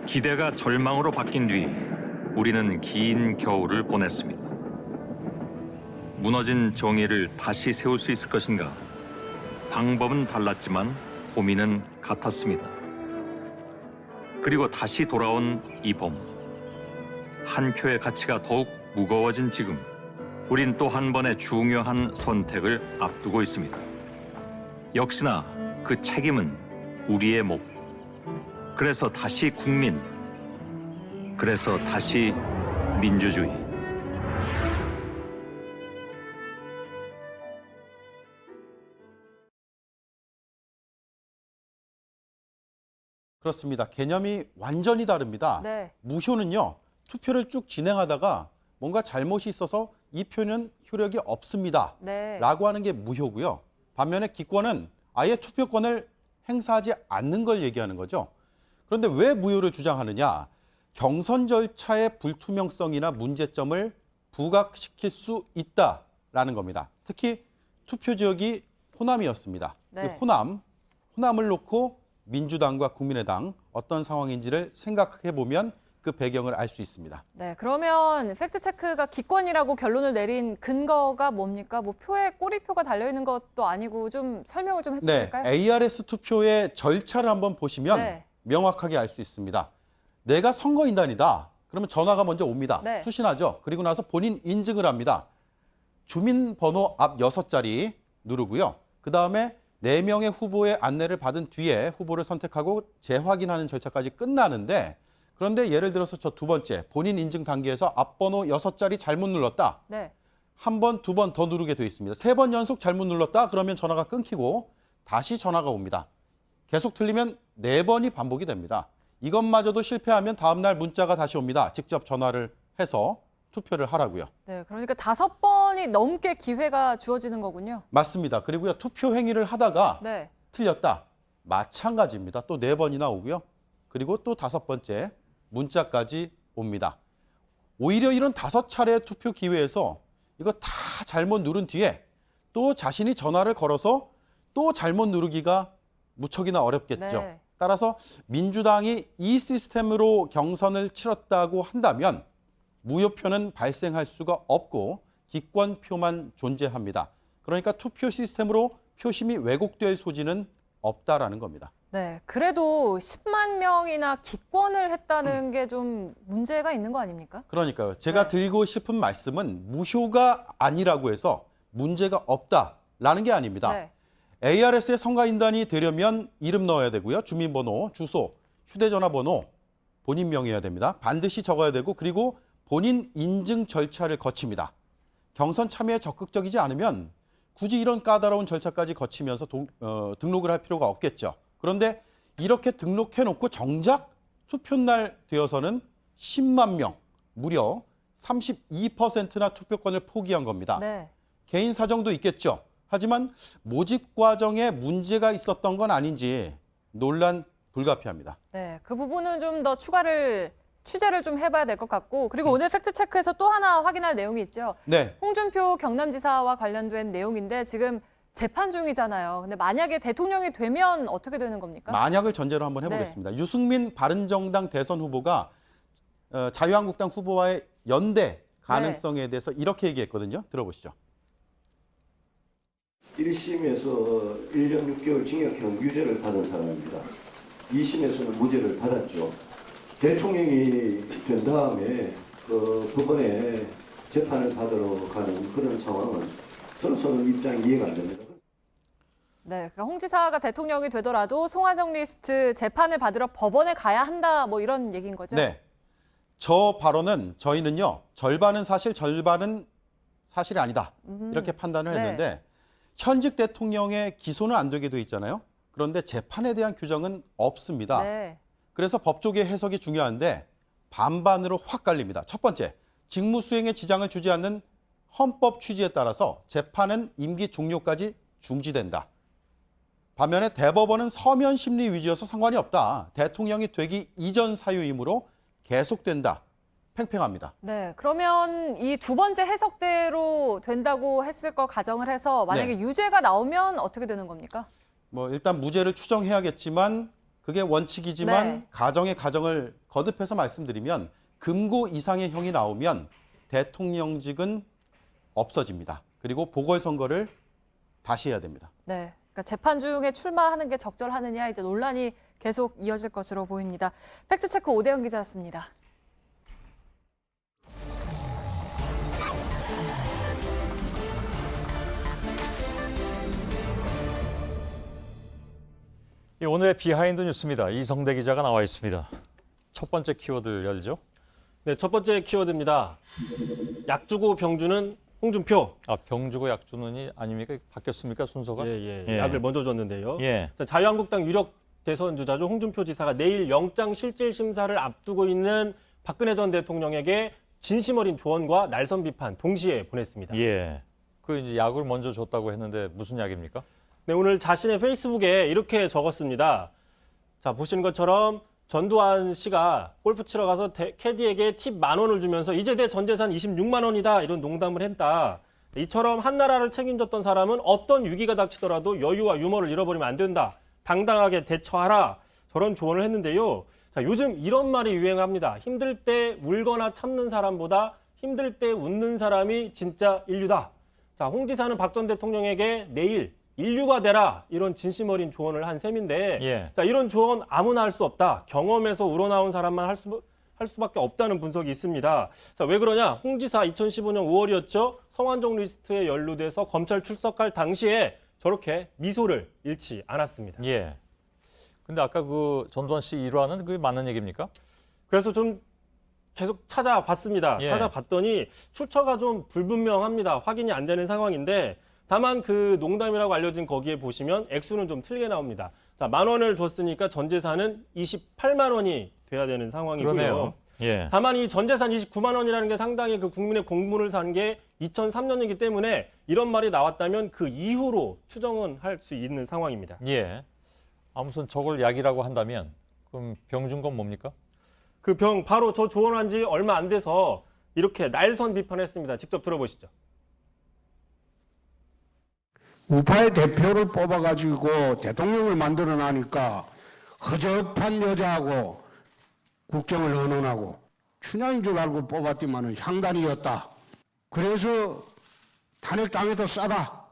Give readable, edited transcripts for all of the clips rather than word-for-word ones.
기대가 절망으로 바뀐 뒤 우리는 긴 겨울을 보냈습니다. 무너진 정의를 다시 세울 수 있을 것인가? 방법은 달랐지만 고민은 같았습니다. 그리고 다시 돌아온 이 봄. 한 표의 가치가 더욱 무거워진 지금, 우린 또 한 번의 중요한 선택을 앞두고 있습니다. 역시나 그 책임은 우리의 몫. 그래서 다시 국민, 그래서 다시 민주주의. 그렇습니다. 개념이 완전히 다릅니다. 네. 무효는요, 투표를 쭉 진행하다가 뭔가 잘못이 있어서 이 표는 효력이 없습니다. 네. 라고 하는 게 무효고요. 반면에 기권은 아예 투표권을 행사하지 않는 걸 얘기하는 거죠. 그런데 왜 무효를 주장하느냐? 경선 절차의 불투명성이나 문제점을 부각시킬 수 있다라는 겁니다. 특히 투표 지역이 호남이었습니다. 네. 그 호남을 놓고 민주당과 국민의당 어떤 상황인지를 생각해 보면 그 배경을 알 수 있습니다. 네, 그러면 팩트체크가 기권이라고 결론을 내린 근거가 뭡니까? 뭐 표에 꼬리표가 달려있는 것도 아니고 좀 설명을 좀 해주실까요? ARS 투표의 절차를 한번 보시면 네. 명확하게 알 수 있습니다. 내가 선거인단이다. 그러면 전화가 먼저 옵니다. 네. 수신하죠. 그리고 나서 본인 인증을 합니다. 주민번호 앞 6자리 누르고요. 그다음에 4명의 후보의 안내를 받은 뒤에 후보를 선택하고 재확인하는 절차까지 끝나는데, 그런데 예를 들어서 저 두 번째 본인 인증 단계에서 앞번호 6자리 잘못 눌렀다. 네. 한 번, 두 번 더 누르게 되어 있습니다. 3번 연속 잘못 눌렀다. 그러면 전화가 끊기고 다시 전화가 옵니다. 계속 틀리면 4번이 반복이 됩니다. 이것마저도 실패하면 다음 날 문자가 다시 옵니다. 직접 전화를 해서 투표를 하라고요. 네, 그러니까 5번이 넘게 기회가 주어지는 거군요. 맞습니다. 그리고요, 투표 행위를 하다가 네. 틀렸다. 마찬가지입니다. 또 4번이나 오고요. 그리고 또 5번째 문자까지 옵니다. 오히려 이런 5차례 투표 기회에서 이거 다 잘못 누른 뒤에 또 자신이 전화를 걸어서 또 잘못 누르기가 무척이나 어렵겠죠. 네. 따라서 민주당이 이 시스템으로 경선을 치렀다고 한다면 무효표는 발생할 수가 없고 기권표만 존재합니다. 그러니까 투표 시스템으로 표심이 왜곡될 소지는 없다라는 겁니다. 네, 그래도 10만 명이나 기권을 했다는 게 좀 문제가 있는 거 아닙니까? 그러니까요. 제가 네. 드리고 싶은 말씀은 무효가 아니라고 해서 문제가 없다라는 게 아닙니다. 네. ARS의 선거인단이 되려면 이름 넣어야 되고요. 주민번호, 주소, 휴대전화번호, 본인 명의여야 됩니다. 반드시 적어야 되고, 그리고 본인 인증 절차를 거칩니다. 경선 참여에 적극적이지 않으면 굳이 이런 까다로운 절차까지 거치면서 등록을 할 필요가 없겠죠. 그런데 이렇게 등록해놓고 정작 투표날 되어서는 10만 명, 무려 32%나 투표권을 포기한 겁니다. 네. 개인 사정도 있겠죠. 하지만 모집 과정에 문제가 있었던 건 아닌지 논란 불가피합니다. 네, 그 부분은 좀 더 취재를 좀 해봐야 될 것 같고, 그리고 오늘 팩트체크에서 또 하나 확인할 내용이 있죠. 네. 홍준표 경남지사와 관련된 내용인데 지금 재판 중이잖아요. 근데 만약에 대통령이 되면 어떻게 되는 겁니까? 만약을 전제로 한번 해보겠습니다. 유승민 바른정당 대선 후보가 자유한국당 후보와의 연대 가능성에 대해서 이렇게 얘기했거든요. 들어보시죠. 1심에서 1년 6개월 징역형 유죄를 받은 사람입니다. 2심에서는 무죄를 받았죠. 대통령이 된 다음에 그 법원에 재판을 받으러 가는 그런 상황은 저는 입장이 이해가 안 됩니다. 네, 그러니까 홍 지사가 대통령이 되더라도 송화정 리스트 재판을 받으러 법원에 가야 한다, 뭐 이런 얘기인 거죠? 네. 저 발언은 저희는요, 절반은 사실, 절반은 사실이 아니다. 이렇게 판단을 했는데, 네. 현직 대통령의 기소는 안 되게 돼 있잖아요. 그런데 재판에 대한 규정은 없습니다. 네. 그래서 법조계 해석이 중요한데 반반으로 확 갈립니다. 첫 번째, 직무 수행에 지장을 주지 않는 헌법 취지에 따라서 재판은 임기 종료까지 중지된다. 반면에 대법원은 서면 심리 위주여서 상관이 없다. 대통령이 되기 이전 사유이므로 계속된다. 팽팽합니다. 네, 그러면 이 두 번째 해석대로 된다고 했을 거 가정을 해서 만약에 네. 유죄가 나오면 어떻게 되는 겁니까? 뭐 일단 무죄를 추정해야겠지만 그게 원칙이지만 네. 가정을 거듭해서 말씀드리면 금고 이상의 형이 나오면 대통령직은 없어집니다. 그리고 보궐선거를 다시 해야 됩니다. 네. 그러니까 재판 중에 출마하는 게 적절하느냐 이제 논란이 계속 이어질 것으로 보입니다. 팩트체크 오대영 기자였습니다. 오늘의 비하인드 뉴스입니다. 이성대 기자가 나와 있습니다. 첫 번째 키워드 열죠. 네, 첫 번째 키워드입니다. 약 주고 병 주는 홍준표. 아, 병 주고 약 주는이 아닙니까? 바뀌었습니까, 순서가? 예. 약을 먼저 줬는데요. 예. 자, 자유한국당 유력 대선 주자죠. 홍준표 지사가 내일 영장 실질 심사를 앞두고 있는 박근혜 전 대통령에게 진심 어린 조언과 날선 비판 동시에 보냈습니다. 예. 그 이제 약을 먼저 줬다고 했는데 무슨 약입니까? 네, 오늘 자신의 페이스북에 이렇게 적었습니다. 자, 보시는 것처럼 전두환 씨가 골프 치러 가서 캐디에게 팁 10,000원을 주면서 이제 내 전 재산 26만 원이다 이런 농담을 했다. 이처럼 한 나라를 책임졌던 사람은 어떤 위기가 닥치더라도 여유와 유머를 잃어버리면 안 된다. 당당하게 대처하라. 저런 조언을 했는데요. 자, 요즘 이런 말이 유행합니다. 힘들 때 울거나 참는 사람보다 힘들 때 웃는 사람이 진짜 인류다. 자, 홍 지사는 박 전 대통령에게 내일 인류가 되라 이런 진심 어린 조언을 한 셈인데 예. 자, 이런 조언 아무나 할 수 없다. 경험에서 우러나온 사람만 할 수밖에 없다는 분석이 있습니다. 자, 왜 그러냐? 홍 지사 2015년 5월이었죠. 성완종 리스트에 연루돼서 검찰 출석할 당시에 저렇게 미소를 잃지 않았습니다. 예. 근데 아까 그 전두환 씨 일화는 그게 맞는 얘기입니까? 그래서 좀 계속 찾아봤습니다. 예. 찾아봤더니 출처가 좀 불분명합니다. 확인이 안 되는 상황인데 다만 그 농담이라고 알려진 거기에 보시면 액수는 좀 틀게 나옵니다. 자, 10,000원을 줬으니까 전 재산은 28만 원이 돼야 되는 상황이고요. 그러네요. 예. 다만 이 전 재산 29만 원이라는 게 상당히 그 국민의 공분을 산 게 2003년이기 때문에 이런 말이 나왔다면 그 이후로 추정은 할 수 있는 상황입니다. 예. 아무튼 저걸 약이라고 한다면 그럼 병 준 건 뭡니까? 그 병 바로 저 조언한 지 얼마 안 돼서 이렇게 날선 비판했습니다. 직접 들어보시죠. 우파의 대표를 뽑아가지고 대통령을 만들어 놔니까 허접한 여자하고 국정을 언론하고 춘향인 줄 알고 뽑았더만은 향단이었다. 그래서 탄핵당해도 싸다.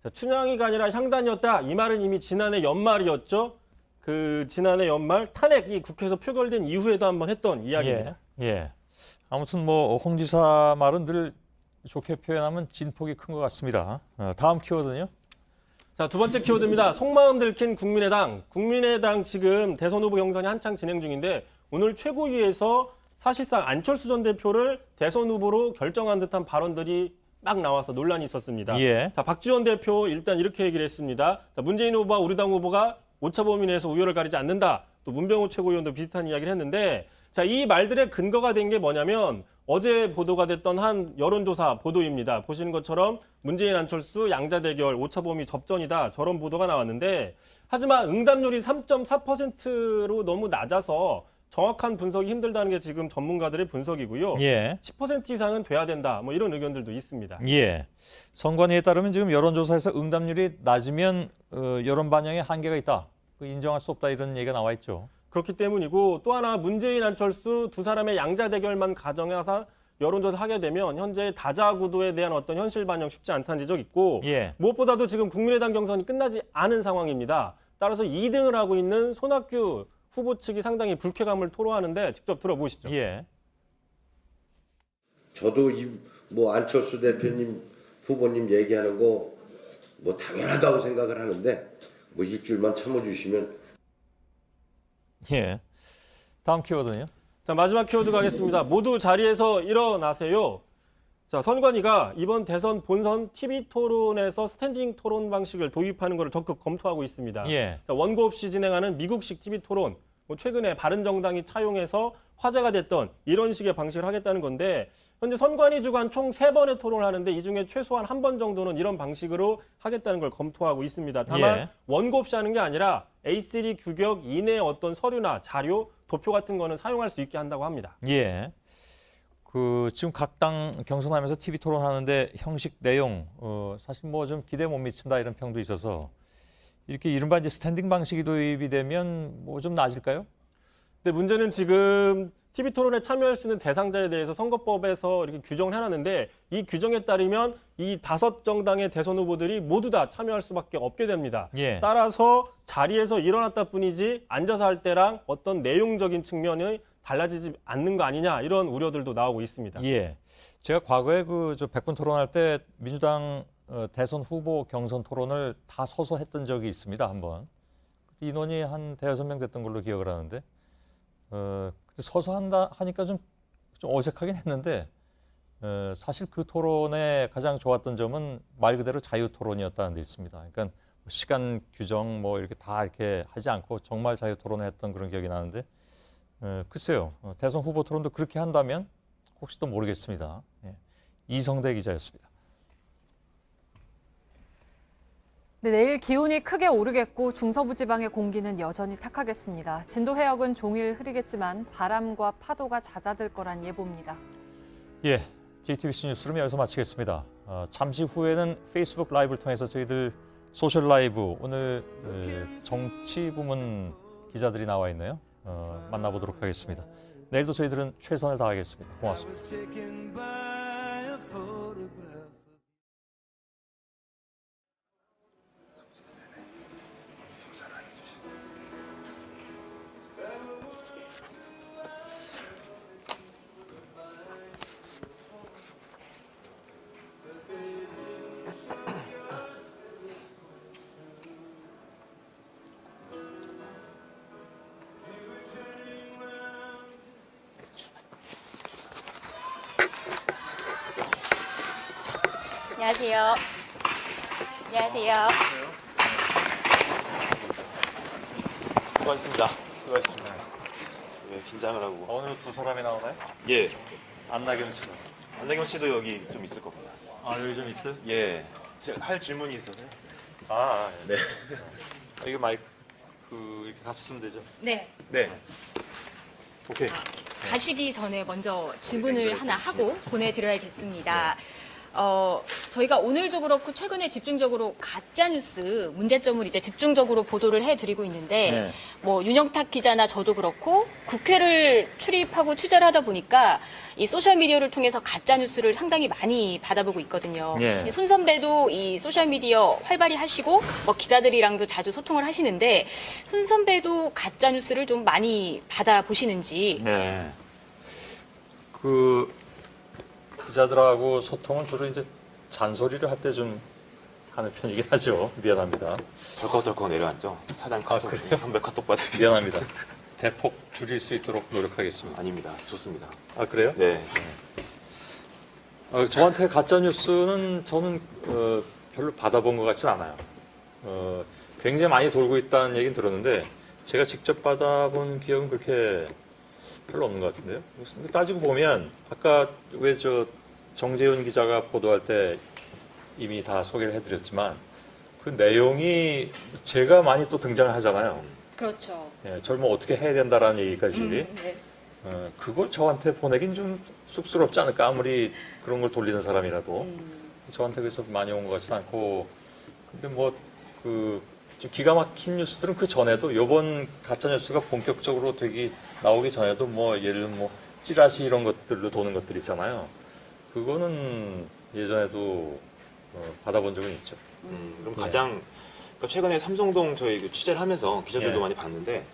자, 춘향이가 아니라 향단이었다. 이 말은 이미 지난해 연말이었죠. 그 지난해 연말 탄핵이 국회에서 표결된 이후에도 한번 했던 이야기입니다. 예. 아무튼 뭐 홍 지사 말은 늘 좋게 표현하면 진폭이 큰 것 같습니다. 다음 키워드는요? 자, 두 번째 키워드입니다. 속마음 들킨 국민의당. 국민의당 지금 대선 후보 경선이 한창 진행 중인데 오늘 최고위에서 사실상 안철수 전 대표를 대선 후보로 결정한 듯한 발언들이 막 나와서 논란이 있었습니다. 예. 자, 박지원 대표 일단 이렇게 얘기를 했습니다. 자, 문재인 후보와 우리 당 후보가 오차 범위 내에서 우열을 가리지 않는다. 또 문병호 최고위원도 비슷한 이야기를 했는데 자, 이 말들의 근거가 된 게 뭐냐면 어제 보도가 됐던 한 여론조사 보도입니다. 보시는 것처럼 문재인 안철수 양자 대결 오차 범위 접전이다. 저런 보도가 나왔는데 하지만 응답률이 3.4%로 너무 낮아서 정확한 분석이 힘들다는 게 지금 전문가들의 분석이고요. 예. 10% 이상은 돼야 된다. 뭐 이런 의견들도 있습니다. 예. 선관위에 따르면 지금 여론조사에서 응답률이 낮으면 여론 반영에 한계가 있다. 인정할 수 없다 이런 얘기가 나와 있죠. 그렇기 때문이고 또 하나 문재인 안철수 두 사람의 양자 대결만 가정해서 여론조사 하게 되면 현재 다자 구도에 대한 어떤 현실 반영 쉽지 않다는 지적이 있고 예. 무엇보다도 지금 국민의당 경선이 끝나지 않은 상황입니다. 따라서 2등을 하고 있는 손학규 후보 측이 상당히 불쾌감을 토로하는데 직접 들어보시죠. 예. 저도 뭐 안철수 대표님 후보님 얘기하는 거 뭐 당연하다고 생각을 하는데 뭐 일주일만 참아주시면. 예. 다음 키워드는요? 자, 마지막 키워드 가겠습니다. 모두 자리에서 일어나세요. 자, 선관위가 이번 대선 본선 TV 토론에서 스탠딩 토론 방식을 도입하는 것을 적극 검토하고 있습니다. 예. 자, 원고 없이 진행하는 미국식 TV 토론, 뭐 최근에 바른정당이 차용해서 화제가 됐던 이런 식의 방식을 하겠다는 건데 현재 선관위 주관 총 3번의 토론을 하는데 이 중에 최소한 1번 정도는 이런 방식으로 하겠다는 걸 검토하고 있습니다. 다만 예. 원고 없이 하는 게 아니라 A3 규격 이내의 어떤 서류나 자료, 도표 같은 거는 사용할 수 있게 한다고 합니다. 예. 지금 각 당 경선하면서 TV 토론하는데 형식 내용 사실 뭐 좀 기대 못 미친다 이런 평도 있어서 이렇게 이른바 이제 스탠딩 방식이 도입이 되면 뭐 좀 나아질까요? 근데 문제는 지금 TV 토론에 참여할 수 있는 대상자에 대해서 선거법에서 이렇게 규정을 해놨는데 이 규정에 따르면 이 5정당의 대선 후보들이 모두 다 참여할 수밖에 없게 됩니다. 예. 따라서 자리에서 일어났다 뿐이지 앉아서 할 때랑 어떤 내용적인 측면이 달라지지 않는 거 아니냐 이런 우려들도 나오고 있습니다. 예. 제가 과거에 저 100분 토론할 때 민주당 대선 후보 경선 토론을 다 서서 했던 적이 있습니다. 한번. 인원이 한 대여섯 명 됐던 걸로 기억을 하는데 서서 하니까 좀 어색하긴 했는데 사실 그 토론의 가장 좋았던 점은 말 그대로 자유 토론이었다는 데 있습니다. 그러니까 시간 규정 뭐 이렇게 다 이렇게 하지 않고 정말 자유 토론을 했던 그런 기억이 나는데 글쎄요. 대선 후보 토론도 그렇게 한다면 혹시 또 모르겠습니다. 예. 이성대 기자였습니다. 네, 내일 기온이 크게 오르겠고 중서부 지방의 공기는 여전히 탁하겠습니다. 진도 해역은 종일 흐리겠지만 바람과 파도가 잦아들 거란 예보입니다. 예, JTBC 뉴스룸 여기서 마치겠습니다. 잠시 후에는 페이스북 라이브를 통해서 저희들 소셜 라이브 오늘 정치 부문 기자들이 나와 있네요. 만나보도록 하겠습니다. 내일도 저희들은 최선을 다하겠습니다. 고맙습니다. 안녕하세요. 안녕하세요. 수고하셨습니다. 수고하셨습니다. 왜 긴장을 하고? 오늘 두 사람이 나오나요? 예. 안나경 씨는? 안내경 씨도 여기 좀 있을 겁니다. 아, 여기 좀 있어요? 예. 제가 할 질문이 있어서요. 네. 네. 이거 마이크 이렇게 같이 쓰면 되죠? 네. 네. 오케이. 가시기 전에 먼저 질문을 하나 하고 보내드려야겠습니다. 저희가 오늘도 그렇고 최근에 집중적으로 가짜뉴스 문제점을 이제 집중적으로 보도를 해드리고 있는데 네. 뭐 윤영탁 기자나 저도 그렇고 국회를 출입하고 취재를 하다 보니까 이 소셜미디어를 통해서 가짜뉴스를 상당히 많이 받아보고 있거든요. 네. 손 선배도 이 소셜미디어 활발히 하시고 뭐 기자들이랑도 자주 소통을 하시는데 손 선배도 가짜뉴스를 좀 많이 받아보시는지. 네. 기자들하고 소통은 주로 이제 잔소리를 할 때 좀 하는 편이긴 하죠. 미안합니다. 덜컥덜컥 내려앉죠. 사장 카톡, 선배 카톡 받으면. 미안합니다. 대폭 줄일 수 있도록 노력하겠습니다. 아닙니다. 좋습니다. 아, 그래요? 네. 저한테 가짜 뉴스는 저는 별로 받아본 것 같진 않아요. 굉장히 많이 돌고 있다는 얘기는 들었는데 제가 직접 받아본 기억은 그렇게 별로 없는 것 같은데요. 따지고 보면 아까 왜 정재훈 기자가 보도할 때 이미 다 소개를 해드렸지만 그 내용이 제가 많이 또 등장을 하잖아요. 그렇죠. 예, 저를 뭐 어떻게 해야 된다라는 얘기까지. 네. 그걸 저한테 보내긴 좀 쑥스럽지 않을까 아무리 그런 걸 돌리는 사람이라도 저한테 그래서 많이 온 것 같지는 않고 근데 좀 기가 막힌 뉴스들은 그 전에도 이번 가짜 뉴스가 본격적으로 나오기 전에도 뭐 예를 들면 뭐 찌라시 이런 것들로 도는 것들 있잖아요. 그거는 예전에도 받아본 적은 있죠. 그럼 네. 가장 그러니까 최근에 삼성동 저희 그 취재를 하면서 기자들도 네. 많이 봤는데,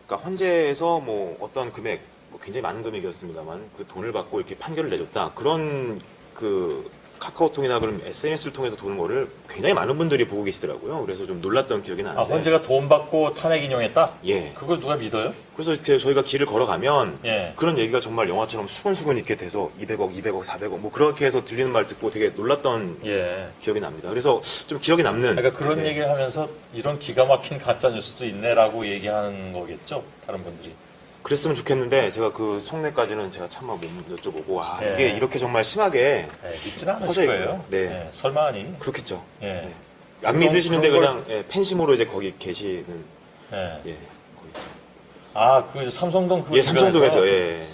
그러니까 헌재에서 뭐 어떤 금액, 뭐 굉장히 많은 금액이었습니다만 그 돈을 받고 이렇게 판결을 내줬다 그런 그 카카오톡이나 그런 SNS를 통해서 도는 거를 굉장히 많은 분들이 보고 계시더라고요. 그래서 좀 놀랐던 기억이 나는데. 헌재가 돈 받고 탄핵 인용했다? 예. 그걸 누가 믿어요? 그래서 이렇게 저희가 길을 걸어가면 예. 그런 얘기가 정말 영화처럼 수근수근 이렇게 돼서 200억, 200억, 400억 뭐 그렇게 해서 들리는 말 듣고 되게 놀랐던 예. 기억이 납니다. 그래서 좀 기억에 남는. 그러니까 그런 네. 얘기를 하면서 이런 기가 막힌 가짜 뉴스도 있네라고 얘기하는 거겠죠, 다른 분들이. 그랬으면 좋겠는데 제가 그 속내까지는 제가 차마 못 여쭤보고 네. 이게 이렇게 정말 심하게 믿지는 퍼져 않으실 거예요. 있구나. 네. 네, 설마 아니? 그렇겠죠. 예. 네. 안 믿으시는데 그런 그냥 팬심으로 이제 거기 계시는 예. 예. 거기 있죠. 아, 그 삼성동 그 예, 주변에서 삼성동에서 예.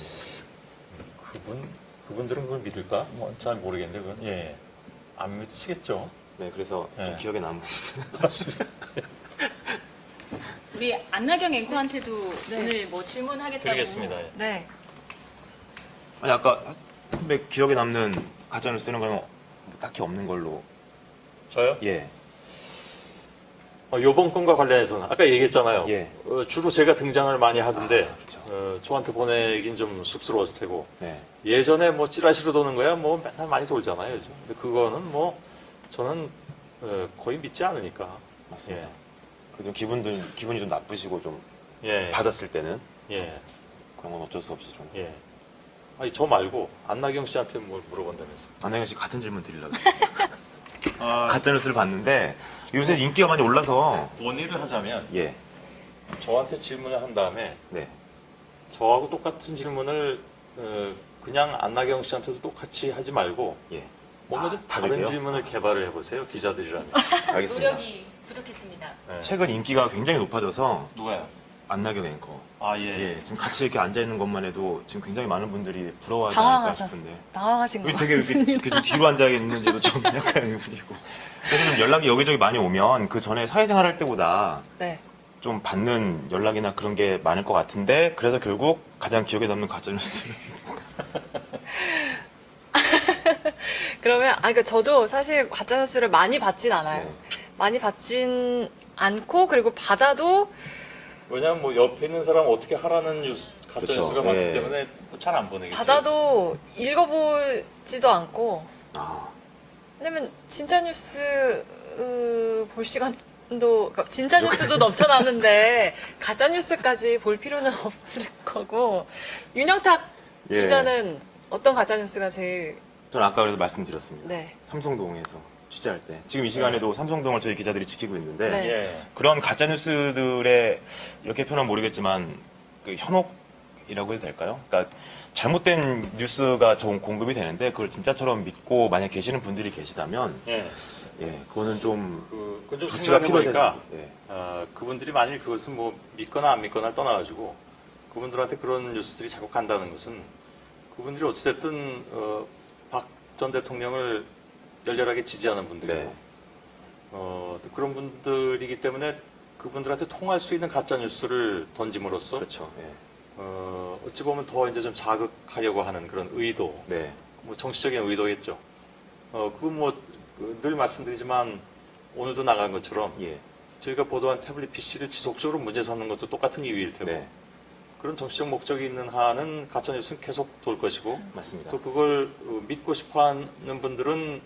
그분들은 그걸 믿을까? 뭐 잘 모르겠는데 그건 안 믿으시겠죠. 네, 그래서 네. 좀 기억에 남은. 맞습니다. 우리 안나경 앵커한테도 오늘 뭐 질문하겠다고. 드리겠습니다. 예. 네. 아니 아까 선배 기억에 남는 가짜뉴스 쓰는 거는 딱히 없는 걸로. 저요? 예. 요번 건과 관련해서는 아까 얘기했잖아요. 예. 주로 제가 등장을 많이 하던데 그렇죠. 저한테 보내긴 좀 쑥스러웠을 테고 네. 예전에 뭐 찌라시로 도는 거야 뭐 맨날 많이 돌잖아요. 요즘. 근데 그거는 뭐 저는 거의 믿지 않으니까. 맞습니다. 좀 기분이 좀 나쁘시고 좀 예. 받았을 때는 예. 그런 건 어쩔 수 없이 좀. 예. 아니 저 말고 안나경 씨한테 뭘 물어본다면서. 안나경 씨 같은 질문 드리려고 했어요. 가짜뉴스를 봤는데 요새 인기가 많이 올라서. 원의를 하자면 예. 저한테 질문을 한 다음에 네. 저하고 똑같은 질문을 그냥 안나경 씨한테도 똑같이 하지 말고 예. 뭔가 좀 다르게요? 다른 질문을 개발을 해보세요. 기자들이라면. 알겠습니다. 노력이 부족했습니다. 네. 최근 인기가 굉장히 높아져서 누가요? 안나경 앵커. 아 예. 예. 지금 같이 이렇게 앉아 있는 것만 해도 지금 굉장히 많은 분들이 부러워하지 않을까 싶은데. 당황하신 왜 되게 이렇게 좀 뒤로 앉아 있는지도 좀 약간 의문이고. 그래서 좀 연락이 여기저기 많이 오면 그 전에 사회생활 할 때보다 네. 좀 받는 연락이나 그런 게 많을 것 같은데 그래서 결국 가장 기억에 남는 가짜뉴스를. 그러면 그러니까 저도 사실 가짜뉴스를 많이 받진 않아요. 네. 많이 받진 않고 그리고 받아도 왜냐면 뭐 옆에 있는 사람 어떻게 하라는 뉴스, 가짜 그렇죠. 뉴스가 많기 예. 때문에 잘 안 보내겠죠. 받아도 읽어보지도 않고 아, 왜냐면 진짜 뉴스 볼 시간도 그러니까 진짜 뉴스도 넘쳐나는데 가짜 뉴스까지 볼 필요는 없을 거고 윤영탁 예. 기자는 어떤 가짜 뉴스가 제일 저는 아까 그래서 말씀드렸습니다. 네. 삼성동에서 취재할 때 지금 이 시간에도 삼성동을 저희 기자들이 지키고 있는데 네. 예. 그런 가짜 뉴스들의 이렇게 표현하면 모르겠지만 그 현혹이라고 해도 될까요? 그러니까 잘못된 뉴스가 좀 공급이 되는데 그걸 진짜처럼 믿고 만약 계시는 분들이 계시다면 예. 예, 그거는 좀 그건 좀 조치가 생각해보니까 필요하니까. 예. 그분들이 만일 그것을 뭐 믿거나 안 믿거나 떠나가지고 그분들한테 그런 뉴스들이 자꾸 간다는 것은 그분들이 어찌됐든 박 전 대통령을 열렬하게 지지하는 분들이고 네. 또 그런 분들이기 때문에 그분들한테 통할 수 있는 가짜 뉴스를 던짐으로써 그렇죠. 예. 어찌 보면 더 이제 좀 자극하려고 하는 그런 의도, 네. 뭐 정치적인 의도겠죠. 그건 뭐 늘 말씀드리지만 오늘도 나간 것처럼 예. 저희가 보도한 태블릿 PC를 지속적으로 문제 삼는 것도 똑같은 이유일 테고 네. 그런 정치적 목적이 있는 한은 가짜 뉴스는 계속 돌 것이고 맞습니다. 또 그걸 믿고 싶어하는 분들은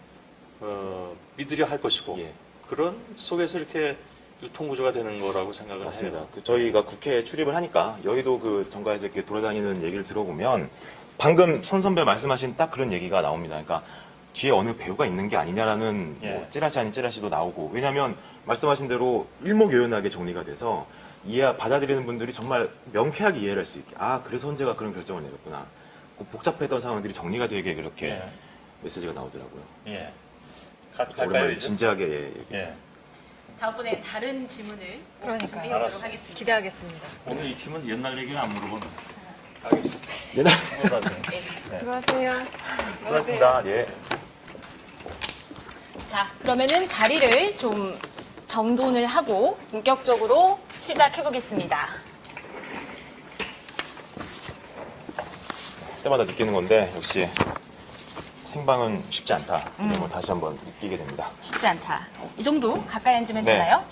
믿으려 할 것이고 예. 그런 속에서 이렇게 유통구조가 되는 거라고 생각을 맞습니다. 해요. 저희가 국회에 출입을 하니까 여의도 그 정가에서 이렇게 돌아다니는 얘기를 들어보면 방금 손 선배 말씀하신 딱 그런 얘기가 나옵니다. 그러니까 뒤에 어느 배우가 있는 게 아니냐라는 예. 뭐 찌라시 아닌 찌라시도 나오고 왜냐하면 말씀하신 대로 일목요연하게 정리가 돼서 받아들이는 분들이 정말 명쾌하게 이해를 할 수 있게 그래서 헌재가 그런 결정을 내렸구나. 그 복잡했던 상황들이 정리가 되게 그렇게 예. 메시지가 나오더라고요. 예. 오랜만에 진지하게 얘기. 예. 다음번에 다른 질문을 그러니까요. 준비해보도록 알았습니다. 하겠습니다. 기대하겠습니다. 오늘 이 팀은 옛날 얘기는 안 물어보네. 알겠습니다. 옛날 수고하세요. 수고하셨습니다. 예. 자, 그러면은 자리를 좀 정돈을 하고 본격적으로 시작해보겠습니다. 때마다 느끼는 건데 역시 생방은 쉽지 않다. 이런 걸 다시 한번 느끼게 됩니다. 쉽지 않다. 이 정도 가까이 앉으면 네. 되나요?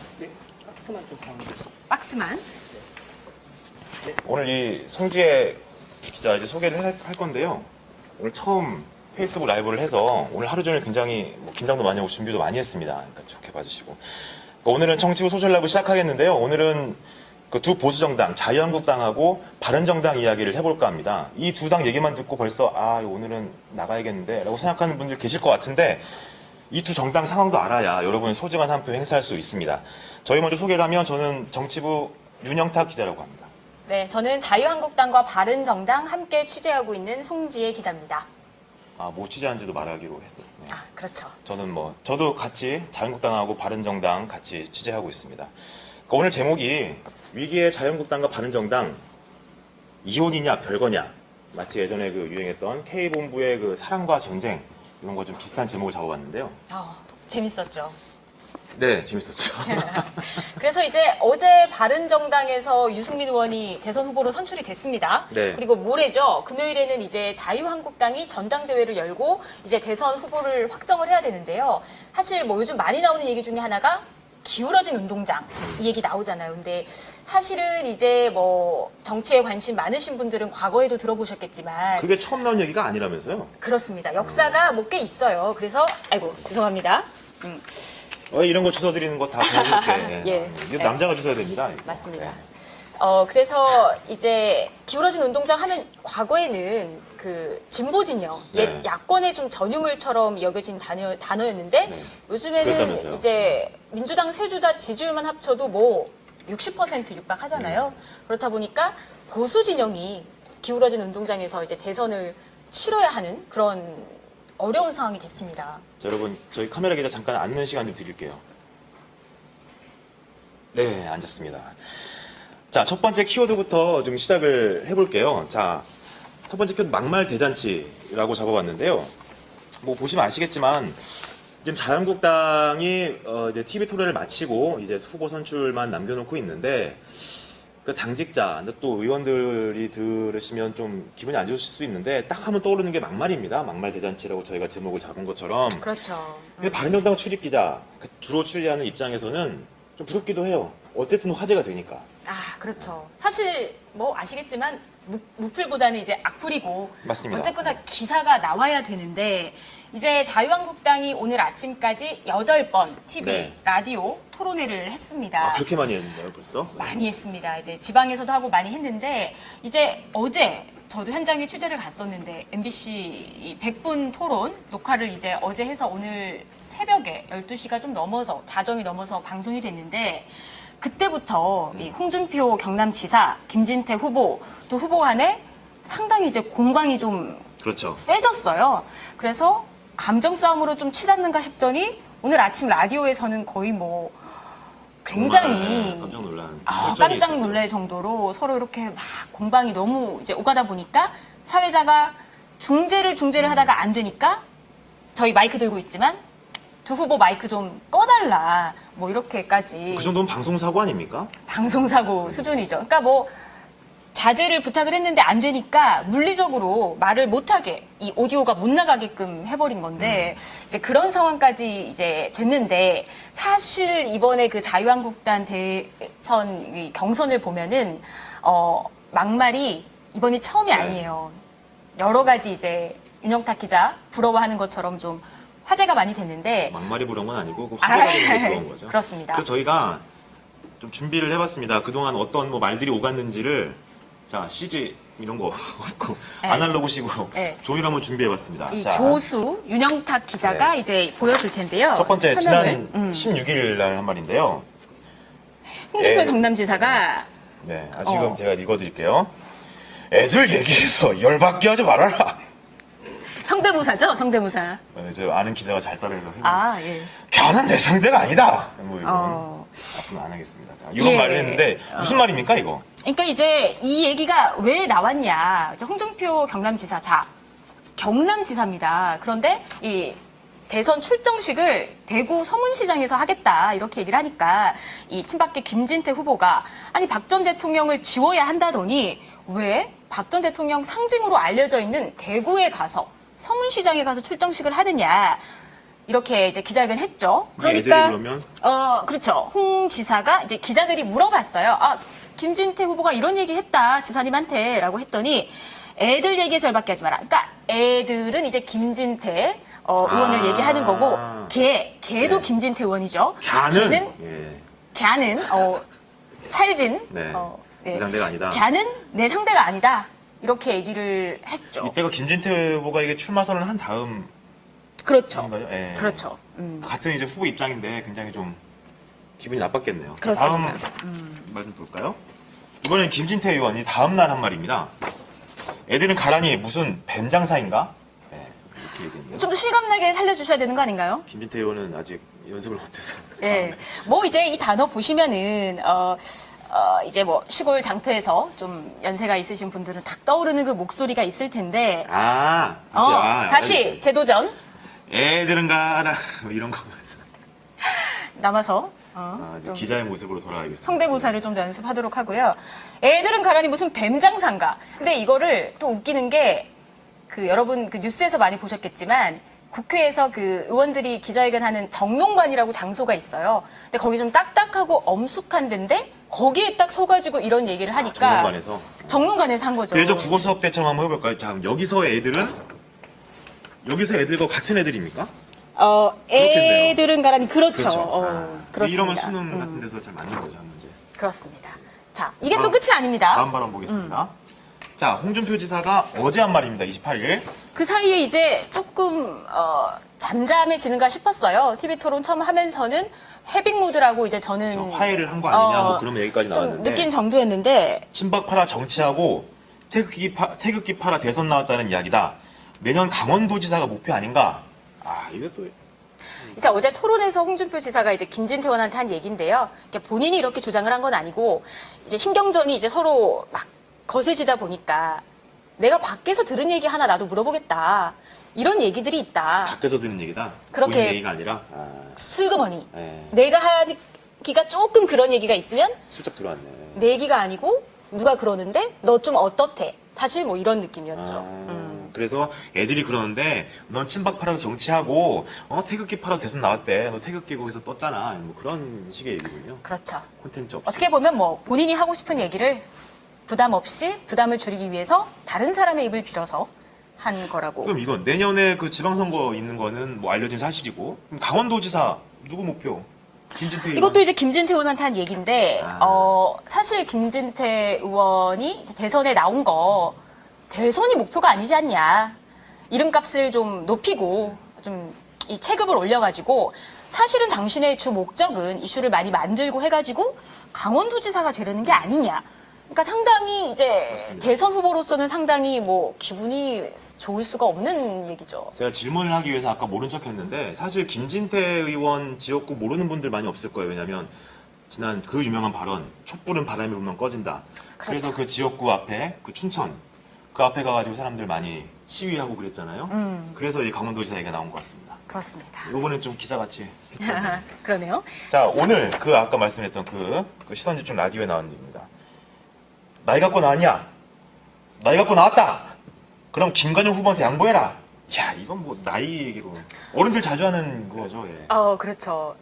박스만. 오늘 이 송지혜 기자 이제 소개를 할 건데요. 오늘 처음 페이스북 라이브를 해서 오늘 하루 종일 굉장히 긴장도 많이 하고 준비도 많이 했습니다. 그러니까 좋게 봐주시고. 그러니까 오늘은 정치부 소셜 라이브 시작하겠는데요. 오늘은 그 두 보수정당, 자유한국당하고 바른정당 이야기를 해볼까 합니다. 이 두 당 얘기만 듣고 벌써 오늘은 나가야겠는데 라고 생각하는 분들 계실 것 같은데 이 두 정당 상황도 알아야 여러분이 소중한 한 표 행사할 수 있습니다. 저희 먼저 소개를 하면 저는 정치부 윤영탁 기자라고 합니다. 네, 저는 자유한국당과 바른정당 함께 취재하고 있는 송지혜 기자입니다. 뭐 취재한지도 말하기로 했어요. 네. 그렇죠. 저도 같이 자유한국당하고 바른정당 같이 취재하고 있습니다. 그러니까 오늘 제목이 위기의 자유한국당과 바른정당 이혼이냐 별거냐 마치 예전에 그 유행했던 K본부의 그 사랑과 전쟁 이런 거 좀 비슷한 제목을 잡아봤는데요. 재밌었죠. 네, 재밌었죠. 그래서 이제 어제 바른정당에서 유승민 의원이 대선 후보로 선출이 됐습니다. 네. 그리고 모레죠. 금요일에는 이제 자유한국당이 전당대회를 열고 이제 대선 후보를 확정을 해야 되는데요. 사실 뭐 요즘 많이 나오는 얘기 중에 하나가 기울어진 운동장 이 얘기 나오잖아요. 근데 사실은 이제 뭐 정치에 관심 많으신 분들은 과거에도 들어보셨겠지만 그게 처음 나온 얘기가 아니라면서요? 그렇습니다. 역사가 뭐 꽤 있어요. 그래서 아이고 죄송합니다. 이런 거 주워드리는 거 다 자연스럽게. 예. 이거 남자가 주워야 됩니다. 이거. 맞습니다. 네. 그래서 이제 기울어진 운동장 하면 과거에는 그 진보 진영, 옛 네. 야권의 좀 전유물처럼 여겨진 단어였는데 네. 요즘에는 그랬다면서요. 이제 민주당 세 주자 지지율만 합쳐도 뭐 60% 육박하잖아요. 그렇다 보니까 보수 진영이 기울어진 운동장에서 이제 대선을 치러야 하는 그런 어려운 상황이 됐습니다. 자, 여러분, 저희 카메라 기자 잠깐 앉는 시간 좀 드릴게요. 네, 앉았습니다. 자, 첫 번째 키워드부터 좀 시작을 해볼게요. 자, 첫 번째 키워드 막말 대잔치라고 잡아봤는데요. 뭐 보시면 아시겠지만 지금 자유한국당이 이제 TV 토론을 마치고 이제 후보 선출만 남겨놓고 있는데 그 당직자, 또 의원들이 들으시면 좀 기분이 안 좋으실 수 있는데 딱 하면 떠오르는 게 막말입니다. 막말 대잔치라고 저희가 제목을 잡은 것처럼. 그렇죠. 근데 바른정당 출입 기자, 주로 출리하는 입장에서는 좀 부럽기도 해요. 어쨌든 화제가 되니까. 아, 그렇죠. 사실 뭐 아시겠지만 무풀보다는 이제 악플이고 맞습니다. 어쨌거나 기사가 나와야 되는데 이제 자유한국당이 오늘 아침까지 8번 TV, 네. 라디오 토론회를 했습니다. 아, 그렇게 많이 했는데요, 벌써? 많이 했습니다. 이제 지방에서도 하고 많이 했는데 이제 어제 저도 현장에 취재를 갔었는데 MBC 100분 토론 녹화를 이제 어제 해서 오늘 새벽에 12시가 좀 넘어서 자정이 넘어서 방송이 됐는데 그때부터 이 홍준표 경남지사, 김진태 후보 두 후보 간에 상당히 이제 공방이 좀 그렇죠. 세졌어요. 그래서 감정 싸움으로 좀 치닫는가 싶더니 오늘 아침 라디오에서는 거의 뭐 굉장히 정말 깜짝 놀란. 깜짝 놀랄 정도로 서로 이렇게 막 공방이 너무 이제 오가다 보니까 사회자가 중재를 하다가 안 되니까 저희 마이크 들고 있지만 두 후보 마이크 좀 꺼달라 뭐 이렇게까지 그 정도면 방송사고 아닙니까? 방송사고 수준이죠. 그러니까 뭐 자제를 부탁을 했는데 안 되니까 물리적으로 말을 못하게 이 오디오가 못 나가게끔 해버린 건데 이제 그런 상황까지 이제 됐는데 사실 이번에 그 자유한국당 대선 이 경선을 보면은 막말이 이번이 처음이 아니에요. 여러 가지 이제 윤영탁 기자 부러워하는 것처럼 좀 화제가 많이 됐는데 막말이 부러운 건 아니고 그 화제가 되는 게 부러운 거죠. 그렇습니다. 그래서 저희가 좀 준비를 해봤습니다. 그동안 어떤 뭐 말들이 오갔는지를 자 CG 이런 거 없고 네. 아날로그식으로 네. 종이를 한번 준비해봤습니다. 이 자, 조수 윤영탁 기자가 이제 보여줄 텐데요. 첫 번째 설명을. 지난 16일 날 한 말인데요. 홍준표 예. 경남지사가 네, 지금 제가 읽어드릴게요. 애들 얘기해서 열받게 하지 말아라. 성대모사죠, 성대모사. 저 아는 기자가 잘 따라해서 해볼게요. 아, 예. 걔는 내 상대가 아니다. 뭐 이런 어. 앞으로는 안 하겠습니다. 자, 이런 예. 말을 했는데 무슨 말입니까 이거? 그러니까 이제 이 얘기가 왜 나왔냐. 이제 홍준표 경남지사. 자, 경남지사입니다. 그런데 이 대선 출정식을 대구 서문시장에서 하겠다 이렇게 얘기를 하니까 이 친박계 김진태 후보가 아니 박 전 대통령을 지워야 한다더니 왜 박 전 대통령 상징으로 알려져 있는 대구에 가서 서문시장에 가서 출정식을 하느냐 이렇게 이제 기자회견 했죠. 그러니까 애들이 그러면? 그렇죠. 홍 지사가 이제 기자들이 물어봤어요. 아 김진태 후보가 이런 얘기 했다 지사님한테라고 했더니 애들 얘기해서 열받게 하지 마라. 그러니까 애들은 이제 김진태 의원을 얘기하는 거고 걔도 네. 김진태 의원이죠. 걔는 걔는 찰진 네. 내 상대가 아니다. 걔는 내 상대가 아니다. 이렇게 얘기를 했죠. 이때가 김진태 후보가 이게 출마 선언을 한 다음 그렇죠. 인가요? 예. 그렇죠. 같은 이제 후보 입장인데 굉장히 좀 기분이 나빴겠네요. 그렇습니다. 다음 말 좀 볼까요? 이번엔 김진태 의원이 다음 날 한 말입니다. 애들은 가라니 무슨 벤장사인가? 네, 이렇게 얘기했네요. 좀 더 실감나게 살려주셔야 되는 거 아닌가요? 김진태 의원은 아직 연습을 못해서. 예. 뭐 이제 이 단어 보시면은 이제 뭐 시골 장터에서 좀 연세가 있으신 분들은 딱 떠오르는 그 목소리가 있을 텐데. 다시 다시 재도전. 애들은 가라 뭐 이런 거 말씀. 남아서 이제 좀 기자의 모습으로 돌아가겠습니다. 성대모사를 좀 더 연습하도록 하고요. 애들은 가라니 무슨 뱀장사인가. 근데 이거를 또 웃기는 게 그 여러분 그 뉴스에서 많이 보셨겠지만 국회에서 그 의원들이 기자회견하는 정론관이라고 장소가 있어요. 근데 거기 좀 딱딱하고 엄숙한 데인데 거기에 딱 서가지고 이런 얘기를 하니까 정론관에서 정론관에서 한 거죠. 대저 국어 수업 때처럼 한번 해볼까요? 자, 여기서 애들과 같은 애들입니까? 애들은 가라니 그렇죠. 그렇습니다. 이러면 수능 같은 데서 잘 맞는 거죠, 한 문제. 그렇습니다. 자, 이게 또 끝이 아닙니다. 다음 발언 보겠습니다. 자, 홍준표 지사가 어제 한 말입니다. 28일. 그 사이에 이제 조금 잠잠해지는가 싶었어요. TV 토론 처음 하면서는 해빙 모드라고 이제 저는 화해를 한 거 아니냐, 뭐 그런 얘기까지 좀 나왔는데. 느낀 정도였는데 친박 팔아 정치하고 태극기 팔아 대선 나왔다는 이야기다. 내년 강원도지사가 목표 아닌가? 이거 또 이제 어제 토론에서 홍준표 지사가 이제 김진태 의원한테 한 얘기인데요. 그러니까 본인이 이렇게 주장을 한 건 아니고 이제 신경전이 이제 서로 막 거세지다 보니까 내가 밖에서 들은 얘기 하나 나도 물어보겠다. 이런 얘기들이 있다. 밖에서 듣는 얘기다. 그렇게 본인 얘기가 아니라. 슬그머니. 네. 내가 하기가 조금 그런 얘기가 있으면 슬쩍 들어왔네. 내 얘기가 아니고 누가 그러는데 너 좀 어떻대. 사실 뭐 이런 느낌이었죠. 그래서 애들이 그러는데 넌 친박 팔아서 정치하고 태극기 팔아서 대선 나왔대. 너 태극기 거기서 떴잖아. 뭐 그런 식의 얘기군요. 그렇죠. 콘텐츠 없이. 어떻게 보면 뭐 본인이 하고 싶은 얘기를 부담 없이 부담을 줄이기 위해서 다른 사람의 입을 빌어서 한 거라고. 그럼 이건 내년에 그 지방선거 있는 거는 뭐 알려진 사실이고 그럼 강원도지사 누구 목표? 김진태 의원. 이것도 이제 김진태 의원한테 한 얘기인데 사실 김진태 의원이 이제 대선에 나온 거 대선이 목표가 아니지 않냐. 이름값을 좀 높이고 좀 이 체급을 올려가지고 사실은 당신의 주 목적은 이슈를 많이 만들고 해가지고 강원도지사가 되려는 게 아니냐. 그러니까 상당히 이제 맞습니다. 대선 후보로서는 상당히 뭐 기분이 좋을 수가 없는 얘기죠. 제가 질문을 하기 위해서 아까 모른 척 했는데 사실 김진태 의원 지역구 모르는 분들 많이 없을 거예요. 왜냐하면 지난 그 유명한 발언 촛불은 바람이 불면 꺼진다. 그래서 그렇죠. 그 지역구 앞에 그 춘천 그 앞에 가가지고 사람들 많이 시위하고 그랬잖아요. 그래서 이 강원도지사 얘기가 나온 것 같습니다. 그렇습니다. 이번엔 좀 기자같이 했죠. 그러네요. 자, 오늘 그 아까 말씀했던 그 시선집중 라디오에 나온 얘기입니다. 나이 갖고 나왔냐? 나이 갖고 나왔다. 그럼 김관영 후보한테 양보해라. 야, 이건 뭐 나이 얘기고 어른들 자주 하는 거죠. 예. 그렇죠.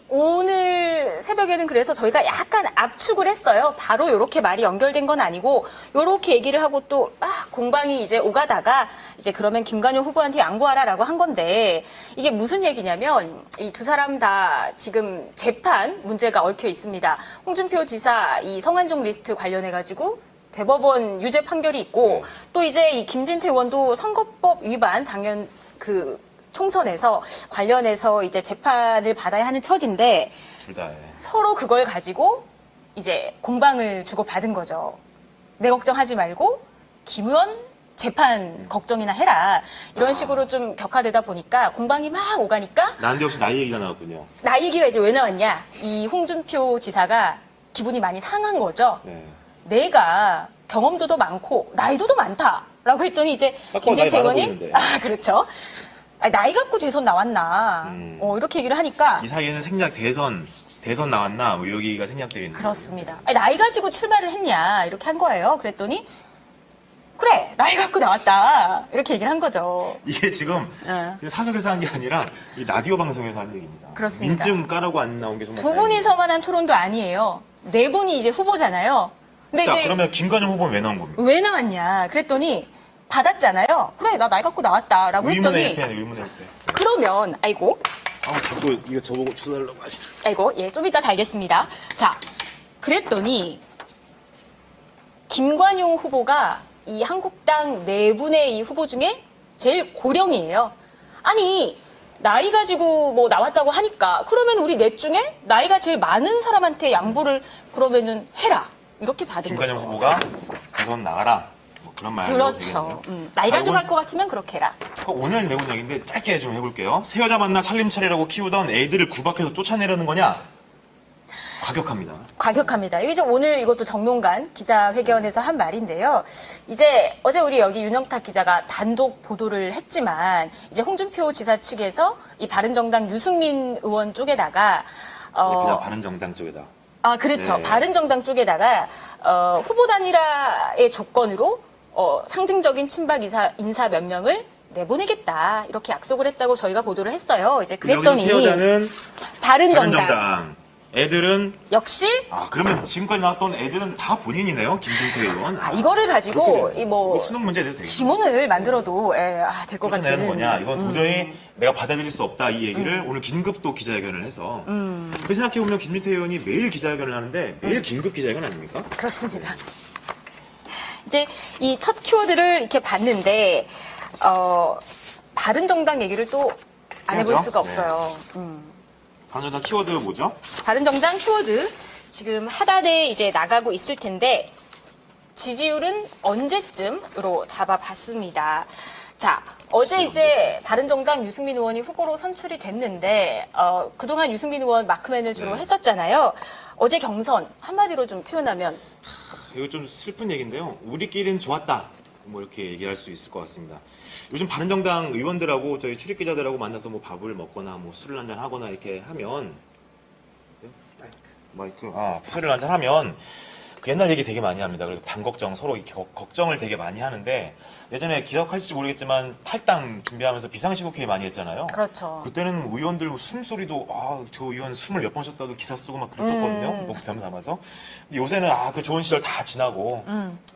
오늘 새벽에는 그래서 저희가 약간 압축을 했어요. 바로 이렇게 말이 연결된 건 아니고 이렇게 얘기를 하고 또 공방이 이제 오가다가 이제 그러면 김관영 후보한테 양보하라라고 한 건데 이게 무슨 얘기냐면 이 두 사람 다 지금 재판 문제가 얽혀 있습니다. 홍준표 지사 이 성완종 리스트 관련해 가지고 대법원 유죄 판결이 있고 또 이제 이 김진태 의원도 선거법 위반 작년 그 총선에서 관련해서 이제 재판을 받아야 하는 처지인데 둘 다. 서로 그걸 가지고 이제 공방을 주고 받은 거죠. 내 걱정하지 말고 김 의원 재판 걱정이나 해라. 이런 식으로 좀 격화되다 보니까 공방이 막 오가니까 난데없이 나이 얘기가 나왔군요. 나이 얘기가 이제 왜 나왔냐. 이 홍준표 지사가 기분이 많이 상한 거죠. 네. 내가 경험도도 많고 나이도 더 많다라고 했더니 이제 김진태 의원이 그렇죠. 나이 갖고 대선 나왔나 이렇게 얘기를 하니까 이 사이에는 생략 대선 나왔나 뭐 여기가 생략되어 있는 그렇습니다. 나이 가지고 출마를 했냐 이렇게 한 거예요. 그랬더니 그래 나이 갖고 나왔다 이렇게 얘기를 한 거죠. 이게 지금 사석에서 한 게 아니라 이 라디오 방송에서 한 얘기입니다. 그렇습니다. 민증 까라고 안 나온 게 정말 두 분이서만 한 토론도 아니에요. 네 분이 이제 후보잖아요. 근데 자, 이제 그러면 김관영 후보는 왜 나온 겁니까? 왜 나왔냐 그랬더니 받았잖아요. 그래 나 나이 갖고 나왔다라고 의문의 했더니 일패네, 의문의 일패. 그러면 아이고 자꾸 이거 저보고 주달라고 하시네. 아이고, 좀 이따 달겠습니다. 자, 그랬더니 김관용 후보가 이 한국당 네 분의 이 후보 중에 제일 고령이에요. 아니, 나이 가지고 뭐 나왔다고 하니까 그러면 우리 넷 중에 나이가 제일 많은 사람한테 양보를 그러면은 해라. 이렇게 받은 김관영 거죠. 후보가 대선 나가라. 뭐 그런 말로 그렇죠. 나이 가지고 할 것 같으면 그렇게 해라. 오늘 내용 얘기인데 짧게 좀 해볼게요. 새 여자 만나 살림 차리라고 키우던 애들을 구박해서 쫓아내려는 거냐? 과격합니다. 과격합니다. 이게 오늘 이것도 정용관 기자회견에서 한 말인데요. 이제 어제 우리 여기 윤영탁 기자가 단독 보도를 했지만 이제 홍준표 지사 측에서 이 바른정당 유승민 의원 쪽에다가 그냥 바른정당 쪽에다. 아, 그렇죠. 네. 바른정당 쪽에다가 후보 단일화의 조건으로 상징적인 친박 인사 몇 명을 내보내겠다 이렇게 약속을 했다고 저희가 보도를 했어요. 이제 그랬더니 여기서 새 여자는 바른정당 애들은 역시 그러면 지금까지 나왔던 애들은 다 본인이네요. 김진태 의원. 이거를 가지고 이 수능 문제 내도 되겠네. 지문을 만들어도 될 것 내는 같은. 거냐? 이건 도저히 내가 받아들일 수 없다 이 얘기를 오늘 긴급 또 기자회견을 해서. 그 생각해 보면 김진태 의원이 매일 기자회견을 하는데 매일 긴급 기자회견 아닙니까? 그렇습니다. 이제 이 첫 키워드를 이렇게 봤는데 바른정당 얘기를 또 안 해볼 해야죠. 수가 없어요. 바른정당 키워드 뭐죠? 바른정당 키워드 지금 하단에 이제 나가고 있을 텐데 지지율은 언제쯤으로 잡아봤습니다. 자, 어제 이제 바른정당 유승민 의원이 후보로 선출이 됐는데 그동안 유승민 의원 마크맨을 주로 했었잖아요. 어제 경선 한마디로 좀 표현하면 이거 좀 슬픈 얘기인데요. 우리끼리는 좋았다. 뭐 이렇게 얘기할 수 있을 것 같습니다. 요즘 바른정당 의원들하고 저희 출입 기자들하고 만나서 뭐 밥을 먹거나 뭐 술을 한잔 하거나 이렇게 하면 술을 한잔 하면 그 옛날 얘기 되게 많이 합니다. 그래서 당 걱정 서로 이렇게 걱정을 되게 많이 하는데 예전에 기억하실지 모르겠지만 탈당 준비하면서 비상시국회의 많이 했잖아요. 그렇죠. 그때는 의원들 숨소리도 저 의원 숨을 몇 번 쉬었다고 기사 쓰고 막 그랬었거든요. 농담 삼아서. 근데 요새는 그 좋은 시절 다 지나고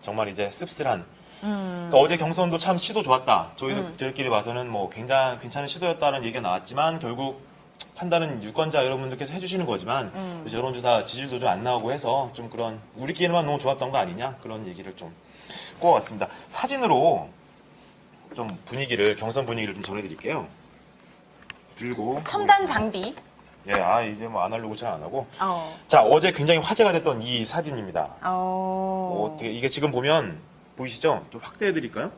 정말 이제 씁쓸한. 그러니까 어제 경선도 참 시도 좋았다. 저희들끼리 봐서는 뭐 굉장히 괜찮은 시도였다는 얘기가 나왔지만 결국 판단은 유권자 여러분들께서 해주시는 거지만 여론조사 지지율도 좀 안 나오고 해서 좀 그런 우리끼리만 너무 좋았던 거 아니냐 그런 얘기를 좀 꼽아왔습니다. 사진으로 좀 경선 분위기를 좀 전해드릴게요. 들고 첨단 장비. 이제 뭐 아날로그 잘 안 하고. 자, 어제 굉장히 화제가 됐던 이 사진입니다. 어떻게 이게 지금 보면 보이시죠? 좀 확대해 드릴까요?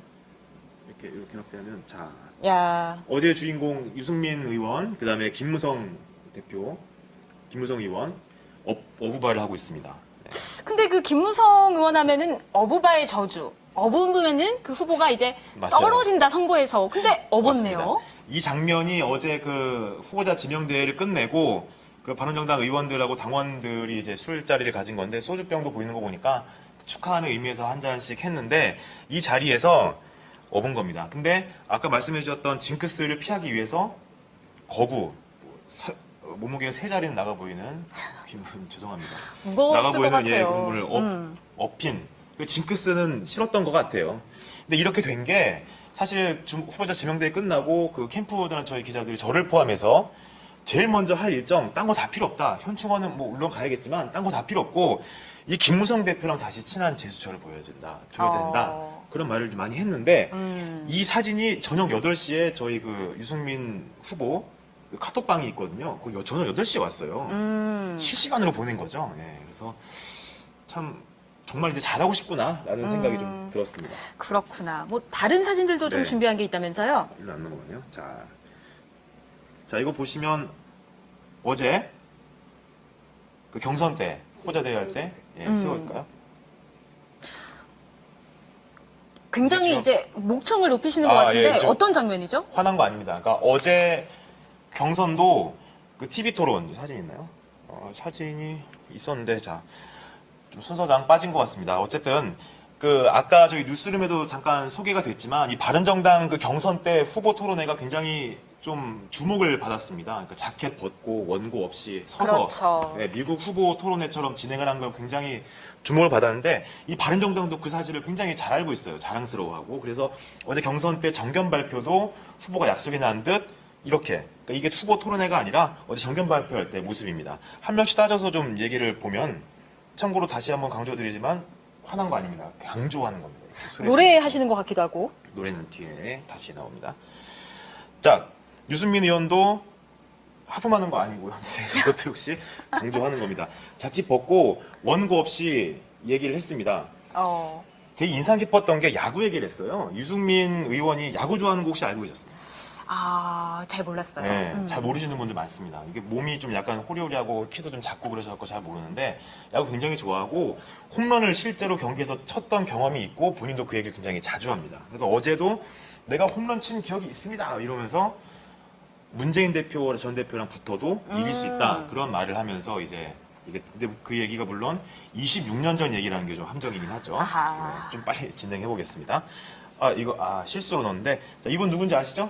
이렇게 확대하면 자. 야. 어제 주인공 유승민 의원, 그다음에 김무성 의원 어부발을 하고 있습니다. 네. 근데 그 김무성 의원 하면은 어부바의 저주. 어부면은 그 후보가 이제 맞아요. 떨어진다 선거에서. 근데 어봤네요. 맞습니다. 이 장면이 어제 그 후보자 지명대회를 끝내고 그 바른정당 의원들하고 당원들이 이제 술자리를 가진 건데 소주병도 보이는 거 보니까 축하하는 의미에서 한 잔씩 했는데 이 자리에서 업은 겁니다. 근데 아까 말씀해 주셨던 징크스를 피하기 위해서 몸무게가 3자리는 나가 보이는 죄송합니다. 무거웠을 나가 것 보이는 같아요. 그런 분을 업힌 그 징크스는 싫었던 것 같아요. 근데 이렇게 된 게 사실 후보자 지명대회 끝나고 그 캠프들은 저희 기자들이 저를 포함해서 제일 먼저 할 일정 딴 거 다 필요 없다. 현충원은 뭐 물론 가야겠지만 딴 거 다 필요 없고 이 김무성 대표랑 다시 친한 제스처를 줘야 된다. 그런 말을 좀 많이 했는데 이 사진이 저녁 8시에 저희 그 유승민 후보 그 카톡방이 있거든요. 그 저녁 8시에 왔어요. 실시간으로 보낸 거죠. 네, 그래서 참 정말 이제 잘하고 싶구나라는 생각이 좀 들었습니다. 그렇구나. 뭐 다른 사진들도 좀 네. 준비한 게 있다면서요? 일로 안 넘어가네요. 자 이거 보시면 어제 그 경선 때 후보자 대회 할 때 세워볼까요? 굉장히 그렇죠. 이제 목청을 높이시는 것 같은데 지금 어떤 장면이죠? 화난 거 아닙니다. 그러니까 어제 경선도 그 TV 토론 사진 있나요? 사진이 있었는데 좀 순서상 빠진 것 같습니다. 어쨌든 그 아까 저희 뉴스룸에도 잠깐 소개가 됐지만 이 바른정당 그 경선 때 후보 토론회가 굉장히 좀 주목을 받았습니다. 그러니까 자켓 벗고 원고 없이 서서 그렇죠. 네, 미국 후보 토론회처럼 진행을 한 걸 굉장히 주목을 받았는데 이 바른정당도 그 사실을 굉장히 잘 알고 있어요. 자랑스러워하고. 그래서 어제 경선 때 정견 발표도 후보가 약속이 난 듯 이렇게 그러니까 이게 후보 토론회가 아니라 어제 정견 발표할 때 모습입니다. 한 명씩 따져서 좀 얘기를 보면 참고로 다시 한번 강조드리지만 화난 거 아닙니다. 강조하는 겁니다. 노래하시는 것 같기도 하고. 노래는 뒤에 다시 나옵니다. 자, 유승민 의원도 하품하는 거 아니고요. 이것도 역시 강조하는 겁니다. 자켓 벗고 원고 없이 얘기를 했습니다. 되게 인상 깊었던 게 야구 얘기를 했어요. 유승민 의원이 야구 좋아하는 거 혹시 알고 계셨어요? 잘 몰랐어요. 네, 잘 모르시는 분들 많습니다. 이게 몸이 좀 약간 호리호리하고 키도 좀 작고 그래서 잘 모르는데 야구 굉장히 좋아하고 홈런을 실제로 경기에서 쳤던 경험이 있고 본인도 그 얘기를 굉장히 자주 합니다. 그래서 어제도 내가 홈런 친 기억이 있습니다 이러면서 문재인 대표 전 대표랑 붙어도 이길 수 있다 그런 말을 하면서 이제 이게 근데 그 얘기가 물론 26년 전 얘기라는 게 좀 함정이긴 하죠. 네, 좀 빨리 진행해 보겠습니다. 이거 실수로 넣었는데 자, 이분 누군지 아시죠?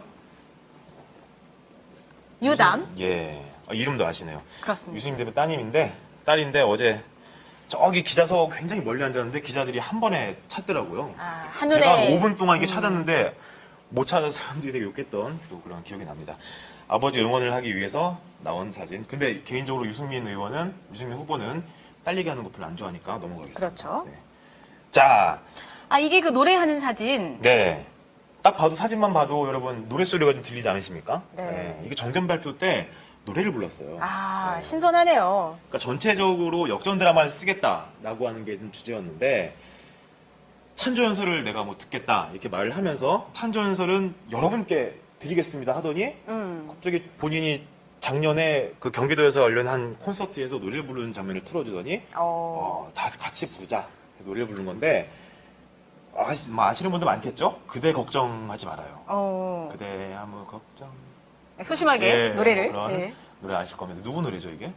유담? 예. 이름도 아시네요. 그렇습니다. 유승민 대표 딸인데 어제 저기 기자석 굉장히 멀리 앉았는데 기자들이 한 번에 찾더라고요. 한눈에. 제가 한 5분 동안 이렇게 찾았는데 못 찾아서 사람들이 되게 욕했던 또 그런 기억이 납니다. 아버지 응원을 하기 위해서 나온 사진. 근데 개인적으로 유승민 후보는 딸 얘기하는 거 별로 안 좋아하니까 넘어가겠습니다. 그렇죠. 네. 자. 이게 그 노래하는 사진. 네. 딱 봐도 사진만 봐도 여러분 노랫소리가 좀 들리지 않으십니까? 네. 이게 정견 발표 때 노래를 불렀어요. 네. 신선하네요. 그러니까 전체적으로 역전 드라마를 쓰겠다라고 하는 게 좀 주제였는데 찬조연설을 내가 뭐 듣겠다 이렇게 말을 하면서 찬조연설은 여러분께 드리겠습니다 하더니 갑자기 본인이 작년에 그 경기도에서 열린 한 콘서트에서 노래를 부르는 장면을 틀어주더니 다 같이 부르자 노래를 부르는 건데 아시는 분들 많겠죠? 그대 걱정하지 말아요. 그대 아무 걱정. 소심하게 노래를. 그런 노래 아실 겁니다. 누구 노래죠 이게?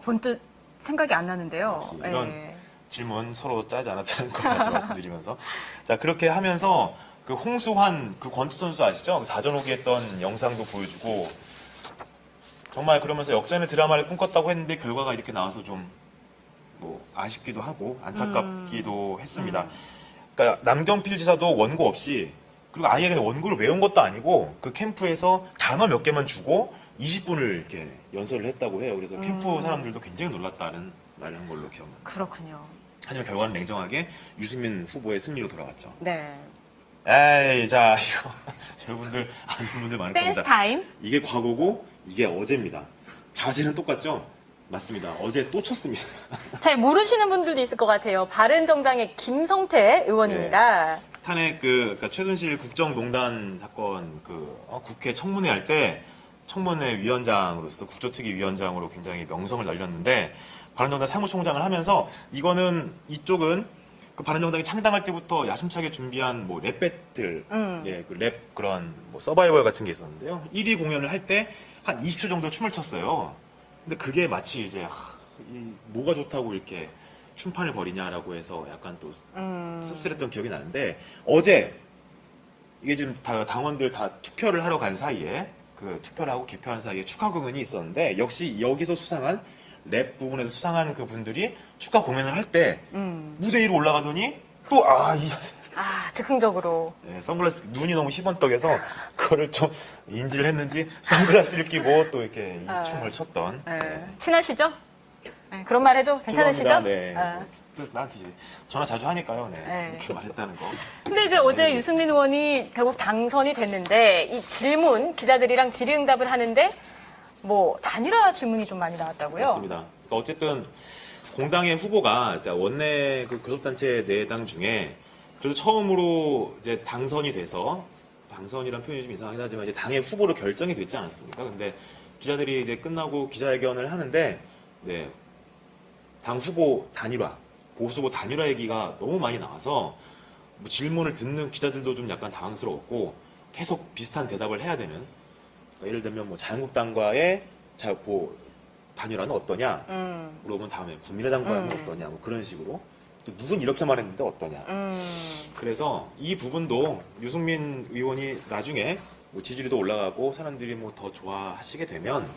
본뜻 생각이 안 나는데요. 역시 이런 질문 서로 짜지 않았다는 거 다시 말씀드리면서 자 그렇게 하면서 그 홍수환 그 권투 선수 아시죠? 4전 오기 했던 영상도 보여주고 정말 그러면서 역전의 드라마를 꿈꿨다고 했는데 결과가 이렇게 나와서 좀 뭐 아쉽기도 하고 안타깝기도 했습니다. 그러니까 남경필 지사도 원고 없이 그리고 아예 그냥 원고를 외운 것도 아니고 그 캠프에서 단어 몇 개만 주고 20분을 이렇게 연설을 했다고 해요. 그래서 캠프 사람들도 굉장히 놀랐다는 말을 한 걸로 기억납니다. 그렇군요. 하지만 결과는 냉정하게 유승민 후보의 승리로 돌아갔죠. 네. 자 이거 여러분들 아는 분들 많을 댄스 겁니다. 타임. 이게 과거고 이게 어제입니다. 자세는 똑같죠? 맞습니다. 어제 또 쳤습니다. 잘 모르시는 분들도 있을 것 같아요. 바른정당의 김성태 의원입니다. 탄핵 그러니까 최순실 국정농단 사건 국회 청문회 할 때 청문회 위원장으로서 국조특위위원장으로 굉장히 명성을 날렸는데 바른정당 사무총장을 하면서 이쪽은 그 바른정당이 창당할 때부터 야심차게 준비한 뭐 랩 배틀, 그 랩 그런 뭐 서바이벌 같은 게 있었는데요. 1위 공연을 할 때 한 20초 정도 춤을 췄어요. 근데 그게 마치 이제 뭐가 좋다고 이렇게 춤판을 벌이냐라고 해서 약간 또 씁쓸했던 기억이 나는데 어제 이게 지금 다 당원들 다 투표를 하러 간 사이에 그 투표를 하고 개표한 사이에 축하 공연이 있었는데 역시 여기서 수상한 랩 부분에서 수상한 그 분들이 축하 공연을 할 때 무대 위로 올라가더니 또 즉흥적으로. 네, 선글라스 눈이 너무 희번떡해서 그거를 좀 인지를 했는지 선글라스를 끼고 또 이렇게 이 춤을 췄던. 친하시죠? 그런 말 해도 괜찮으시죠? 죄송합니다. 네. 나한테 이제 전화 자주 하니까요. 이렇게 말했다는 거. 근데 이제 어제 유승민 의원이 결국 당선이 됐는데 이 질문 기자들이랑 질의응답을 하는데 뭐 단일화 질문이 좀 많이 나왔다고요? 맞습니다. 그러니까 어쨌든 공당의 후보가 원내 그 교섭단체 4당 중에 그래도 처음으로 이제 당선이 돼서 당선이란 표현이 좀 이상하긴 하지만 이제 당의 후보로 결정이 됐지 않았습니까? 근데 기자들이 이제 끝나고 기자회견을 하는데 당 후보 단일화, 보수 후보 단일화 얘기가 너무 많이 나와서 뭐 질문을 듣는 기자들도 좀 약간 당황스러웠고 계속 비슷한 대답을 해야 되는. 그러니까 예를 들면 뭐 자유한국당과의 단일화는 어떠냐? 물어보면 다음에 국민의당과는 어떠냐? 뭐 그런 식으로. 또 누군 이렇게 말했는데 어떠냐? 그래서 이 부분도 유승민 의원이 나중에 뭐 지지율도 올라가고 사람들이 뭐 더 좋아하시게 되면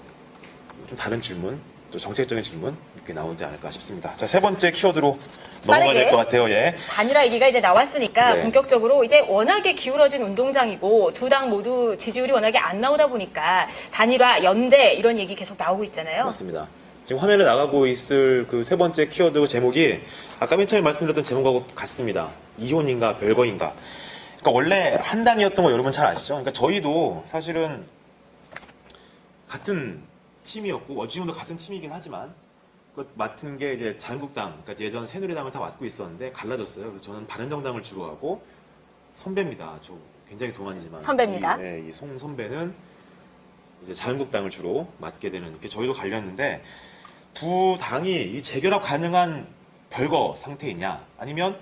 좀 다른 질문, 또 정책적인 질문 이렇게 나오지 않을까 싶습니다. 자, 3번째 키워드로 넘어가야 될 것 같아요. 단일화 얘기가 이제 나왔으니까 네. 본격적으로 이제 워낙에 기울어진 운동장이고 두 당 모두 지지율이 워낙에 안 나오다 보니까 단일화, 연대 이런 얘기 계속 나오고 있잖아요. 맞습니다. 지금 화면에 나가고 있을 그 3번째 키워드 제목이 아까 맨 처음에 말씀드렸던 제목하고 같습니다. 이혼인가 별거인가. 그러니까 원래 한 당이었던 거 여러분 잘 아시죠? 그러니까 저희도 사실은 같은 팀이었고 어찌 보면 같은 팀이긴 하지만 그 맡은 게 이제 자유한국당, 그러니까 예전 새누리당을 다 맡고 있었는데 갈라졌어요. 그래서 저는 바른정당을 주로 하고 선배입니다. 저 굉장히 동안이지만 선배입니다. 이 송 선배는 이제 자유한국당을 주로 맡게 되는 이렇게 저희도 갈렸는데 두 당이 이 재결합 가능한 별거 상태이냐 아니면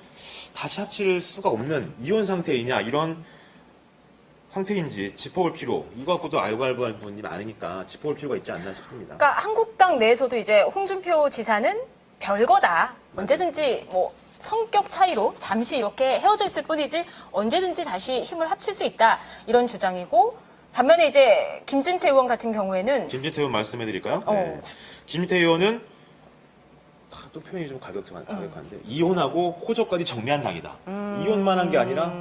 다시 합칠 수가 없는 이혼 상태이냐 이런 상태인지 짚어볼 필요 이거 갖고도 알고할 분이 많으니까 짚어볼 필요가 있지 않나 싶습니다. 그러니까 한국당 내에서도 이제 홍준표 지사는 별거다. 언제든지 뭐 성격 차이로 잠시 이렇게 헤어져 있을 뿐이지 언제든지 다시 힘을 합칠 수 있다. 이런 주장이고 반면에 이제 김진태 의원 같은 경우에는 김진태 의원 말씀해 드릴까요? 네. 김진태 의원은 또 표현이 좀 가격한데 이혼하고 호적까지 정리한 당이다. 이혼만 한 게 아니라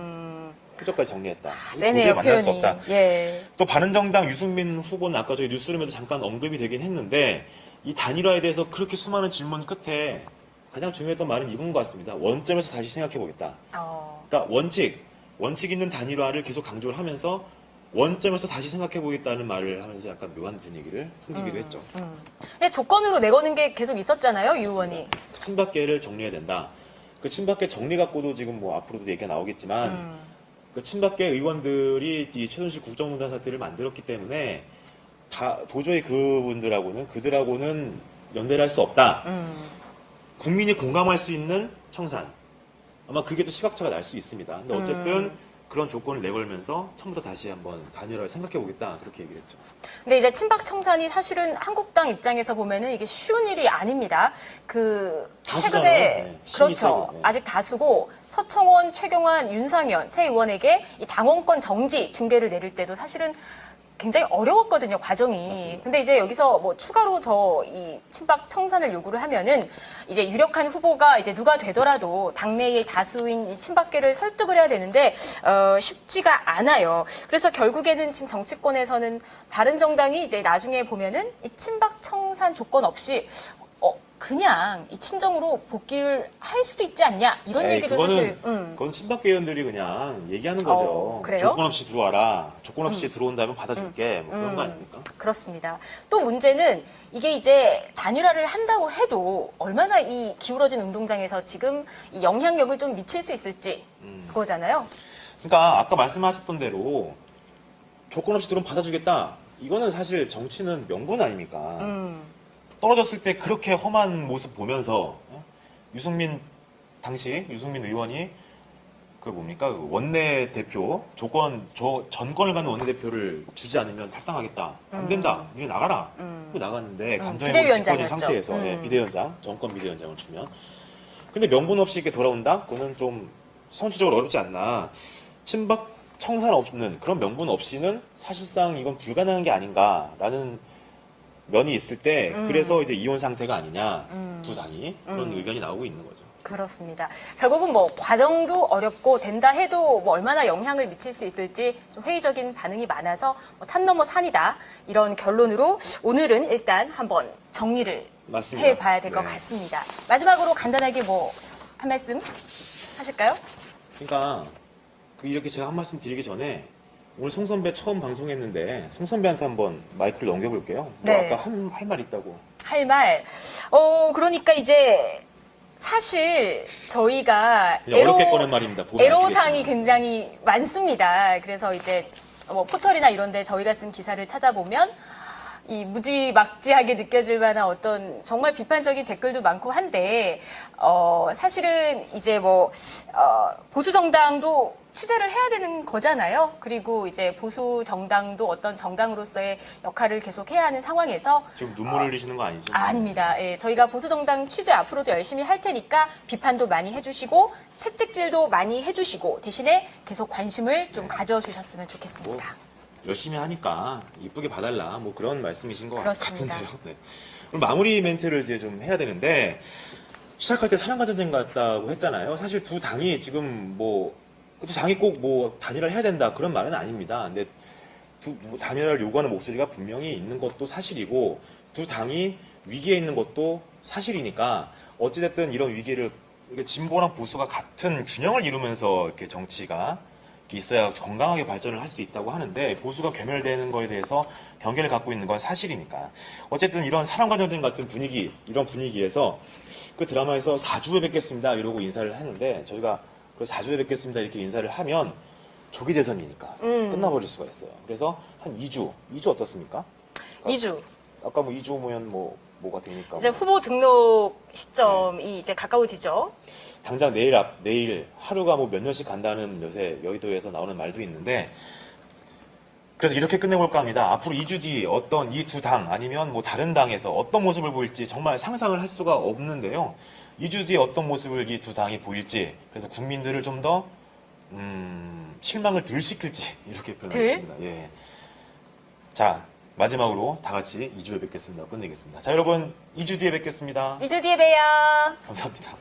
호적까지 정리했다. 세네요, 도저히 만날 수 표현이. 없다. 예. 또 바른정당 유승민 후보는 아까 저희 뉴스룸에도 잠깐 언급이 되긴 했는데 이 단일화에 대해서 그렇게 수많은 질문 끝에 가장 중요했던 말은 이건 것 같습니다. 원점에서 다시 생각해 보겠다. 그러니까 원칙 있는 단일화를 계속 강조를 하면서 원점에서 다시 생각해 보겠다는 말을 하면서 약간 묘한 분위기를 풍기기도 했죠. 근데 조건으로 내거는 게 계속 있었잖아요, 유 의원이. 그 친박계를 정리해야 된다. 그 친박계 정리 갖고도 지금 뭐 앞으로도 얘기가 나오겠지만 그 친박계 의원들이 이 최순실 국정농단 사태를 만들었기 때문에 도저히 그들하고는 연대를 할 수 없다. 국민이 공감할 수 있는 청산. 아마 그게 또 시각차가 날 수 있습니다. 근데 어쨌든 그런 조건을 내걸면서 처음부터 다시 한번 단일화를 생각해 보겠다. 그렇게 얘기를 했죠. 근데 이제 친박 청산이 사실은 한국당 입장에서 보면은 이게 쉬운 일이 아닙니다. 다수잖아요. 최근에 네, 힘이 그렇죠. 세고, 네. 아직 다수고 서청원, 최경환, 윤상현 세 의원에게 이 당원권 정지 징계를 내릴 때도 사실은 굉장히 어려웠거든요, 과정이. 맞습니다. 근데 이제 여기서 뭐 추가로 더 이 친박 청산을 요구를 하면은 이제 유력한 후보가 이제 누가 되더라도 당내의 다수인 이 친박계를 설득을 해야 되는데 쉽지가 않아요. 그래서 결국에는 지금 정치권에서는 바른정당이 이제 나중에 보면은 이 친박 청산 조건 없이 그냥 이 친정으로 복귀를 할 수도 있지 않냐 이런 얘기도 사실. 그건 친박계 의원들이 그냥 얘기하는 거죠. 그래요? 조건 없이 들어와라. 조건 없이 들어온다면 받아줄게. 뭐 그런 거 아닙니까? 그렇습니다. 또 문제는 이게 이제 단일화를 한다고 해도 얼마나 이 기울어진 운동장에서 지금 이 영향력을 좀 미칠 수 있을지 그거잖아요. 그러니까 아까 말씀하셨던 대로 조건 없이 들어오면 받아주겠다. 이거는 사실 정치는 명분 아닙니까? 떨어졌을 때 그렇게 험한 모습 보면서 당시 유승민 의원이 그 원내 대표 전권을 갖는 원내 대표를 주지 않으면 탈당하겠다. 안 된다. 니네 나가라. 나갔는데 감정이 짚어진 상태에서 비대위원장, 정권 비대위원장을 주면. 근데 명분 없이 이렇게 돌아온다? 그거는 좀 선수적으로 어렵지 않나. 친박 청산 없는 그런 명분 없이는 사실상 이건 불가능한 게 아닌가라는 면이 있을 때 그래서 이제 이혼 상태가 아니냐 두 당이 그런 의견이 나오고 있는 거죠. 그렇습니다. 결국은 뭐 과정도 어렵고 된다 해도 뭐 얼마나 영향을 미칠 수 있을지 좀 회의적인 반응이 많아서 산 넘어 산이다 이런 결론으로 오늘은 일단 한번 정리를 맞습니다. 해봐야 될 것 같습니다. 마지막으로 간단하게 뭐 한 말씀 하실까요? 그러니까 이렇게 제가 한 말씀 드리기 전에 오늘 송 선배 처음 방송했는데 송 선배한테 한번 마이크를 넘겨볼게요. 네. 아까 할 말 있다고. 할 말. 그러니까 이제 사실 저희가 그냥 어렵게 꺼낸 말입니다. 보면 애로사항이 아시겠지만. 굉장히 많습니다. 그래서 이제 뭐 포털이나 이런 데 저희가 쓴 기사를 찾아보면 이 무지막지하게 느껴질 만한 어떤 정말 비판적인 댓글도 많고 한데 사실은 이제 뭐 보수 정당도 취재를 해야 되는 거잖아요. 그리고 이제 보수 정당도 어떤 정당으로서의 역할을 계속 해야 하는 상황에서 지금 눈물 흘리시는 거 아니죠? 아닙니다. 예, 저희가 보수 정당 취재 앞으로도 열심히 할 테니까 비판도 많이 해주시고 채찍질도 많이 해주시고 대신에 계속 관심을 좀 가져주셨으면 좋겠습니다. 열심히 하니까 이쁘게 봐달라 뭐 그런 말씀이신 것 그렇습니다. 같은데요. 네. 그럼 마무리 멘트를 이제 좀 해야 되는데 시작할 때 사랑과 전쟁 같다고 했잖아요. 사실 두 당이 지금 두 당이 꼭 뭐 단일화 해야 된다 그런 말은 아닙니다. 근데 단일화를 요구하는 목소리가 분명히 있는 것도 사실이고 두 당이 위기에 있는 것도 사실이니까 어찌됐든 이런 위기를 이렇게 진보랑 보수가 같은 균형을 이루면서 이렇게 정치가 있어야 건강하게 발전을 할 수 있다고 하는데 보수가 괴멸되는 거에 대해서 경계를 갖고 있는 건 사실이니까 어쨌든 이런 사랑과 전쟁 같은 이런 분위기에서 그 드라마에서 4주에 뵙겠습니다 이러고 인사를 했는데 저희가 그 4주에 뵙겠습니다 이렇게 인사를 하면 조기 대선이니까 끝나버릴 수가 있어요. 그래서 한 2주 어떻습니까? 2주. 아까 뭐 2주면 뭐가 되니까 이제 뭐. 후보 등록 시점이 이제 가까워지죠. 당장 내일 하루가 뭐 몇 년씩 간다는 요새 여의도에서 나오는 말도 있는데 그래서 이렇게 끝내볼까 합니다. 앞으로 2주 뒤 어떤 이 두 당 아니면 뭐 다른 당에서 어떤 모습을 보일지 정말 상상을 할 수가 없는데요. 2주 뒤에 어떤 모습을 이 두 당이 보일지 그래서 국민들을 좀 더 실망을 덜 시킬지 이렇게 표현하겠습니다. 예. 자 마지막으로 다 같이 2주에 뵙겠습니다. 끝내겠습니다. 자 여러분 2주 뒤에 뵙겠습니다. 2주 뒤에 봬요. 감사합니다.